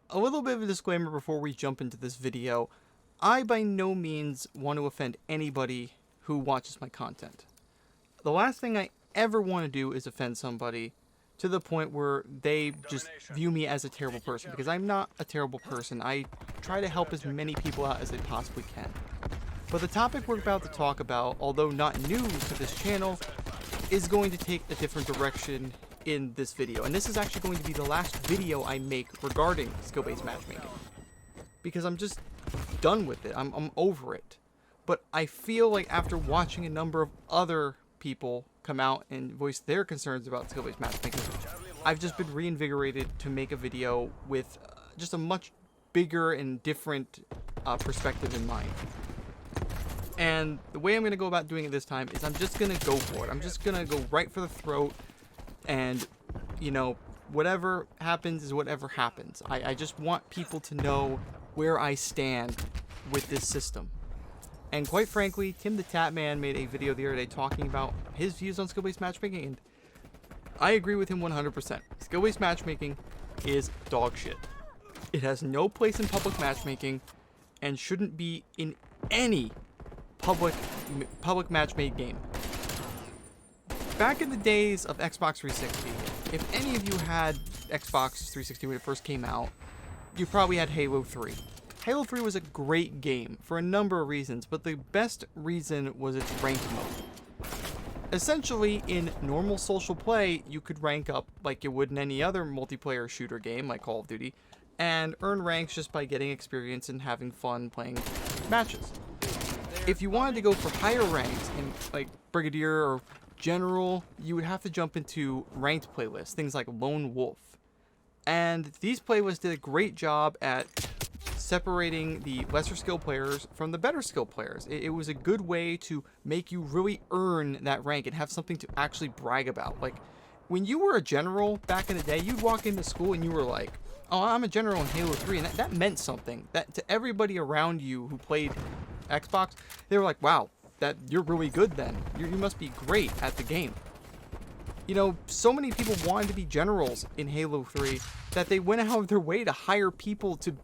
A little bit of a disclaimer before we jump into this video. I by no means want to offend anybody who watches my content. The last thing I ever want to do is offend somebody to the point where they just view me as a terrible person, because I'm not a terrible person. I try to help as many people out as I possibly can. But the topic we're about to talk about, although not new to this channel, is going to take a different direction in this video. And this is actually going to be the last video I make regarding skill-based matchmaking, because I'm just done with it. I'm over it. But I feel like after watching a number of other people come out and voice their concerns about skill-based matchmaking, I've just been reinvigorated to make a video with just a much bigger and different perspective in mind. And the way I'm going to go about doing it this time is I'm just going to go for it. I'm just going to go right for the throat, and, you know, whatever happens is whatever happens. I just want people to know where I stand with this system. And quite frankly, Tim the Tatman made a video the other day talking about his views on skill-based matchmaking, and I agree with him 100%. Skill-based matchmaking is dog shit. It has no place in public matchmaking and shouldn't be in any public match-made game. Back in the days of Xbox 360, if any of you had Xbox 360 when it first came out, you probably had Halo 3. Halo 3 was a great game for a number of reasons, but the best reason was its ranked mode. Essentially, in normal social play, you could rank up like you would in any other multiplayer shooter game like Call of Duty, and earn ranks just by getting experience and having fun playing matches. If you wanted to go for higher ranks in like Brigadier or General, you would have to jump into ranked playlists, things like Lone Wolf. And these playlists did a great job at separating the lesser skill players from the better skill players. It was a good way to make you really earn that rank and have something to actually brag about. Like, when you were a general back in the day, you'd walk into school and you were like, oh, I'm a general in Halo 3, and that meant something. That to everybody around you who played Xbox, they were like, wow, that you're really good then. You must be great at the game. You know, so many people wanted to be generals in Halo 3 that they went out of their way to hire people to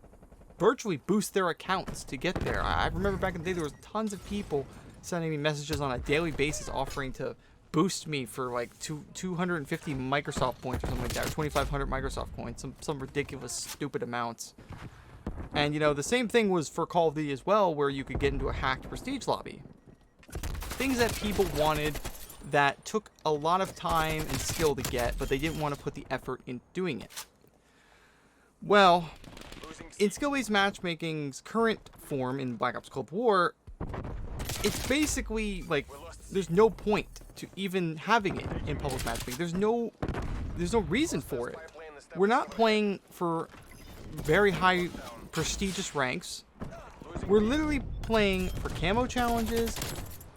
virtually boost their accounts to get there. I remember back in the day there was tons of people sending me messages on a daily basis offering to boost me for like 250 Microsoft points or something like that, or 2,500 Microsoft points, some ridiculous stupid amounts. And you know, the same thing was for Call of Duty as well, where you could get into a hacked prestige lobby. Things that people wanted that took a lot of time and skill to get, but they didn't want to put the effort in doing it. Well, in skill-based matchmaking's current form in Black Ops Cold War, it's basically like there's no point to even having it in public matchmaking. There's no reason for it. We're not playing for very high prestigious ranks. We're literally playing for camo challenges,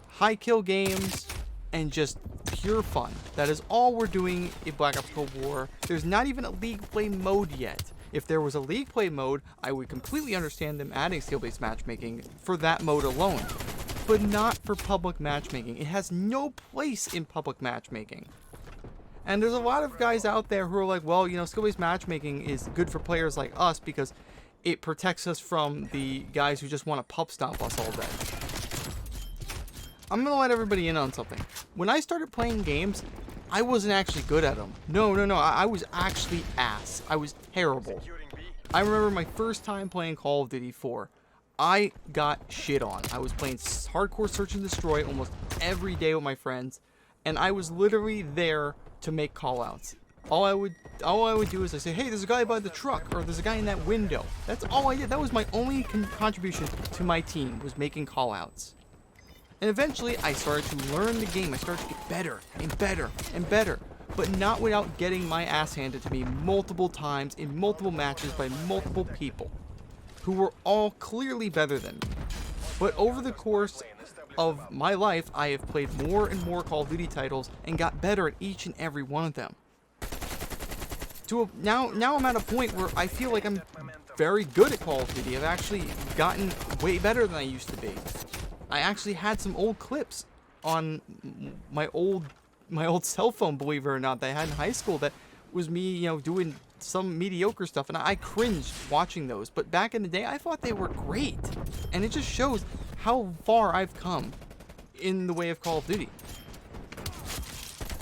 high kill games, and just pure fun. That is all we're doing in Black Ops Cold War. There's not even a league play mode yet. If there was a league play mode, I would completely understand them adding skill-based matchmaking for that mode alone, but not for public matchmaking. It has no place in public matchmaking. And there's a lot of guys out there who are like, well, you know, skill-based matchmaking is good for players like us because it protects us from the guys who just want to pup stomp us all day. I'm going to let everybody in on something. When I started playing games, I wasn't actually good at them. No. I was actually ass. I was terrible. I remember my first time playing Call of Duty 4. I got shit on. I was playing hardcore search and destroy almost every day with my friends, and I was literally there to make callouts. All I would do is I say, hey, there's a guy by the truck, or there's a guy in that window. That's all I did. That was my only contribution to my team, was making callouts. And eventually, I started to learn the game. I started to get better and better and better, but not without getting my ass handed to me multiple times in multiple matches by multiple people who were all clearly better than me. But over the course of my life, I have played more and more Call of Duty titles and got better at each and every one of them. Now I'm at a point where I feel like I'm very good at Call of Duty. I've actually gotten way better than I used to be. I actually had some old clips on my old cell phone, believe it or not, that I had in high school that was me, you know, doing some mediocre stuff, and I cringed watching those. But back in the day, I thought they were great. And it just shows how far I've come in the way of Call of Duty.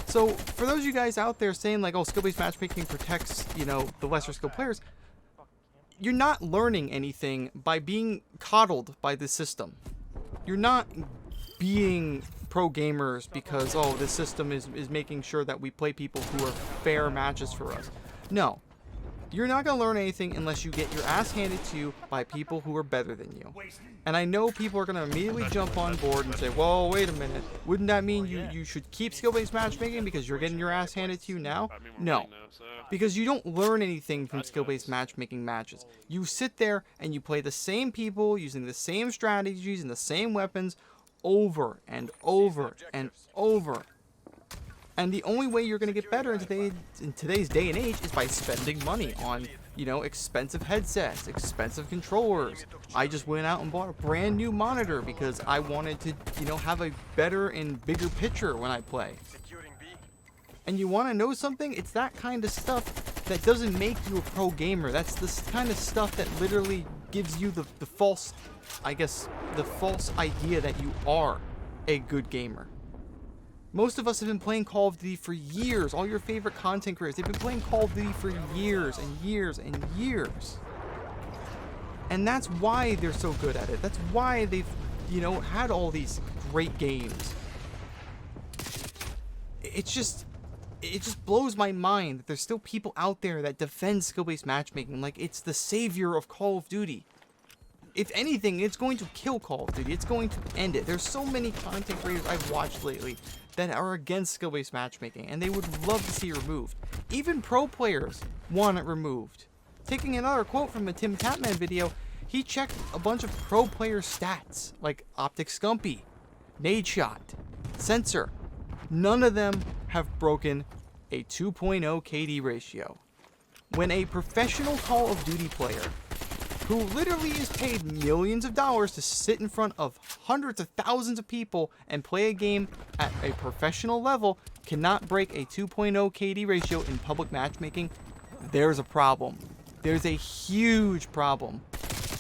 So, for those of you guys out there saying, like, oh, skill-based matchmaking protects, you know, the lesser skilled players, you're not learning anything by being coddled by the system. You're not being pro gamers because, oh, the system is making sure that we play people who are fair matches for us. No. You're not going to learn anything unless you get your ass handed to you by people who are better than you. And I know people are going to immediately jump on board and say, well, wait a minute. Wouldn't that mean you should keep skill-based matchmaking because you're getting your ass handed to you now? No. Because you don't learn anything from skill-based matchmaking matches. You sit there and you play the same people using the same strategies and the same weapons over and over and over. And the only way you're going to get better in today's day and age is by spending money on, you know, expensive headsets, expensive controllers. I just went out and bought a brand new monitor because I wanted to, you know, have a better and bigger picture when I play. And you want to know something? It's that kind of stuff that doesn't make you a pro gamer. That's the kind of stuff that literally gives you the false, I guess, the false idea that you are a good gamer. Most of us have been playing Call of Duty for years. All your favorite content creators, they've been playing Call of Duty for years and years and years. And that's why they're so good at it. That's why they've, you know, had all these great games. It just blows my mind that there's still people out there that defend skill-based matchmaking like it's the savior of Call of Duty. If anything, it's going to kill Call of Duty. It's going to end it. There's so many content creators I've watched lately that are against skill-based matchmaking, and they would love to see it removed. Even pro players want it removed. Taking another quote from the Tim Tatman video, he checked a bunch of pro player stats, like Optic Scumpy, Nade Shot, Sensor. None of them have broken a 2.0 KD ratio. When a professional Call of Duty player who literally is paid millions of dollars to sit in front of hundreds of thousands of people and play a game at a professional level cannot break a 2.0 KD ratio in public matchmaking, there's a problem. There's a huge problem.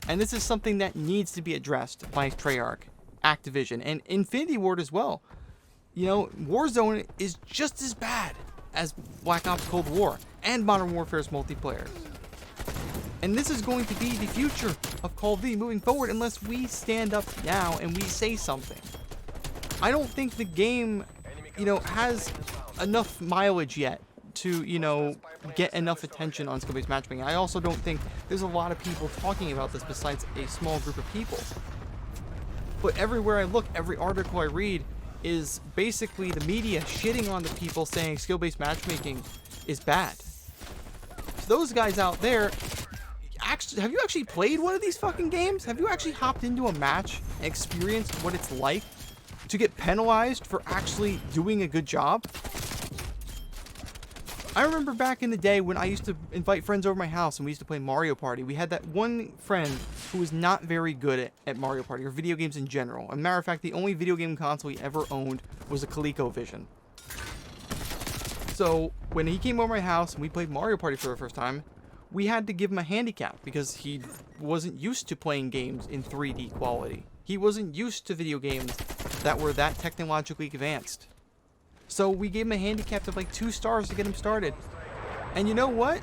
And this is something that needs to be addressed by Treyarch, Activision, and Infinity Ward as well. You know, Warzone is just as bad as Black Ops Cold War and Modern Warfare's multiplayer. And this is going to be the future of Call of Duty moving forward unless we stand up now and we say something. I don't think the game, you know, has enough mileage yet to, you know, get enough attention on skill-based matchmaking. I also don't think there's a lot of people talking about this besides a small group of people. But everywhere I look, every article I read is basically the media shitting on the people saying skill-based matchmaking is bad. So those guys out there, have you actually played one of these fucking games? Have you actually hopped into a match and experienced what it's like to get penalized for actually doing a good job? I remember back in the day when I used to invite friends over my house and we used to play Mario Party. We had that one friend who was not very good at Mario Party or video games in general. As a matter of fact, the only video game console he ever owned was a ColecoVision. So when he came over my house and we played Mario Party for the first time, we had to give him a handicap because he wasn't used to playing games in 3D quality. He wasn't used to video games that were that technologically advanced. So we gave him a handicap of like 2 stars to get him started. And you know what?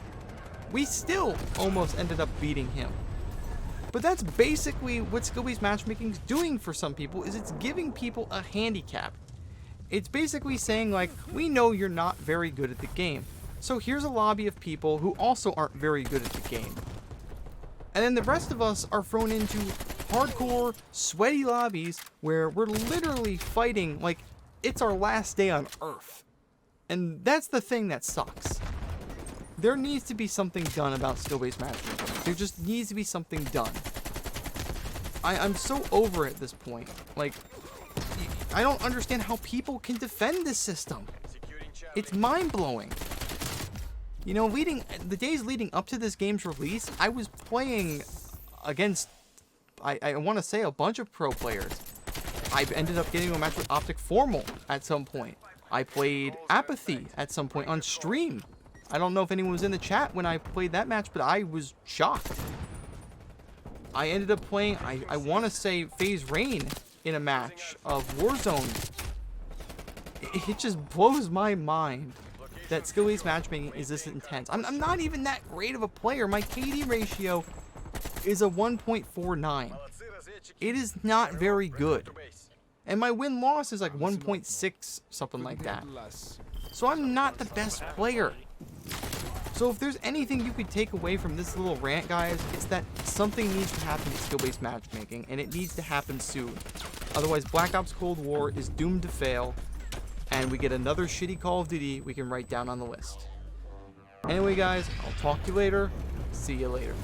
We still almost ended up beating him. But that's basically what skill-based matchmaking is doing for some people, is it's giving people a handicap. It's basically saying like, we know you're not very good at the game. So here's a lobby of people who also aren't very good at the game. And then the rest of us are thrown into hardcore, sweaty lobbies where we're literally fighting like it's our last day on Earth. And that's the thing that sucks. There needs to be something done about skill-based matchmaking. There just needs to be something done. I'm so over it at this point. Like, I don't understand how people can defend this system. It's mind-blowing. You know, the days leading up to this game's release, I was playing against, I want to say, a bunch of pro players. I ended up getting a match with Optic Formal at some point. I played Apathy at some point on stream. I don't know if anyone was in the chat when I played that match, but I was shocked. I ended up playing, I want to say, FaZe Rain in a match of Warzone. It just blows my mind that skill-based matchmaking is this intense. I'm not even that great of a player. My KD ratio is a 1.49. It is not very good. And my win-loss is like 1.6, something like that. So I'm not the best player. So if there's anything you could take away from this little rant, guys, it's that something needs to happen to skill-based matchmaking, and it needs to happen soon. Otherwise, Black Ops Cold War is doomed to fail, and we get another shitty Call of Duty we can write down on the list. Anyway, guys, I'll talk to you later. See you later.